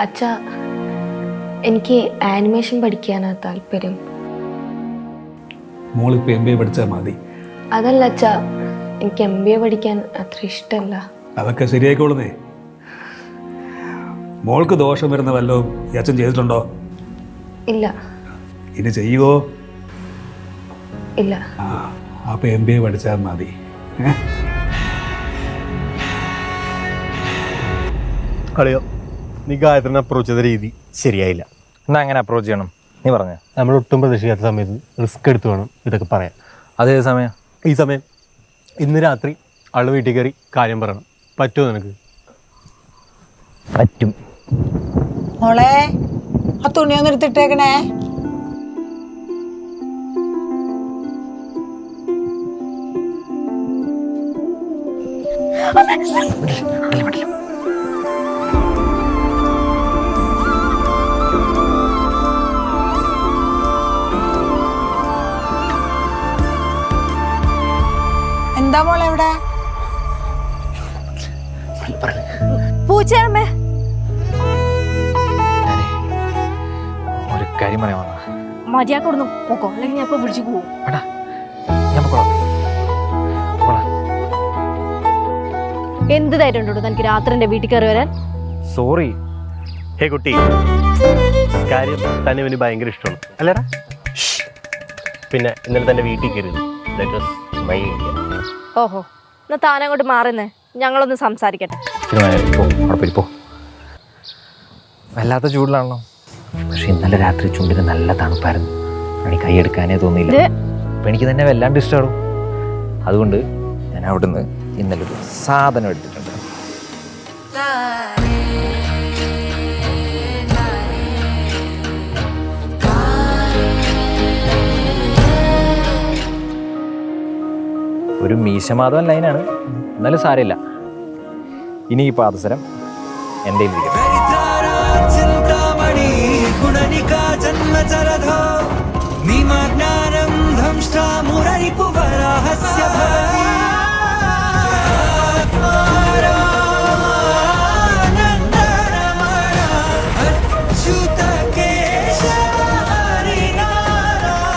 അച്ഛാ, എനിക്ക് ആനിമേഷൻ പഠിക്കാനാണ് താല്പര്യം. മോളിപ്പോൾ MBA പഠിച്ചാൽ മതി. അതല്ല അച്ഛാ, എനിക്ക് MBA പഠിക്കാൻ അത്ര ഇഷ്ടമല്ല. അതൊക്കെ ശരിയായിക്കോളുന്നേ. മോൾക്ക് ദോഷം വരുന്ന വല്ലതും ഈ അച്ഛൻ ചെയ്തിട്ടുണ്ടോ? ഇല്ല. ഇനി ചെയ്യുവോ? ഇല്ല. അപ്പോൾ MBA പഠിച്ചാൽ മതി. കളിയോ, നീ ഗായത്രിനെ അപ്രോച്ച് ചെയ്ത രീതി ശരിയായില്ല. എന്നാ അങ്ങനെ അപ്രോച്ച് ചെയ്യണം നീ പറഞ്ഞ? നമ്മൾ ഒട്ടും പ്രതീക്ഷിക്കാത്ത സമയത്ത് റിസ്ക് എടുത്ത് വേണം ഇതൊക്കെ പറയാൻ. അതേ സമയം ഈ സമയം ഇന്ന് രാത്രി ആൾ വീട്ടിൽ കയറി കാര്യം പറയണം. പറ്റുമോ നിനക്ക്? പറ്റും. മോളെ, ആ തുണിയൊന്നും എടുത്തിട്ടേക്കണേ. എന്താ മോളെ എവിടെ? പൂച്ചയാണമ്മേ. ഒരു കാര്യം പറയാൻ വന്നാ. മര്യാദ കൊടുന്നു പോക്കോ, അല്ലെങ്കിൽ ഞാൻ ഇപ്പൊ വിളിച്ചു പോവും. എന്ത് ധൈര്യം ഉണ്ടോ തനിക്ക് രാത്രി എന്റെ വീട്ടിൽ കയറി വരാൻ? സോറി. ഹേ കുട്ടി, കാര്യം തന്നെ ഇവന് ഭയങ്കര ഇഷ്ടമാണ് അല്ലേടാ? പിന്നെ ഇന്നലെ തന്നെ വീട്ടിൽ കയറി. ഓഹോ, എന്നാ താനങ്ങോട്ട് മാറുന്നേ, ഞങ്ങളൊന്ന് സംസാരിക്കട്ടെ. വല്ലാത്ത ചൂടിലാണല്ലോ. പക്ഷെ ഇന്നലെ രാത്രി ചുണ്ടിന് നല്ല തണുപ്പായിരുന്നു. എനിക്ക് കൈ എടുക്കാനേ തോന്നിയില്ല. അപ്പം എനിക്ക് തന്നെ വല്ലാണ്ട് ഇഷ്ടമാടും. അതുകൊണ്ട് ഞാൻ അവിടുന്ന് ഇന്നലെ ഒരു സാധനം എടുത്തിട്ടുണ്ട്. ഒരു മീശമാധവൻ ലൈനാണ്, എന്നാലും സാരമില്ല. ഇനി ഈ പാദസരം എൻ്റെ ഇരിക്കട്ടെ.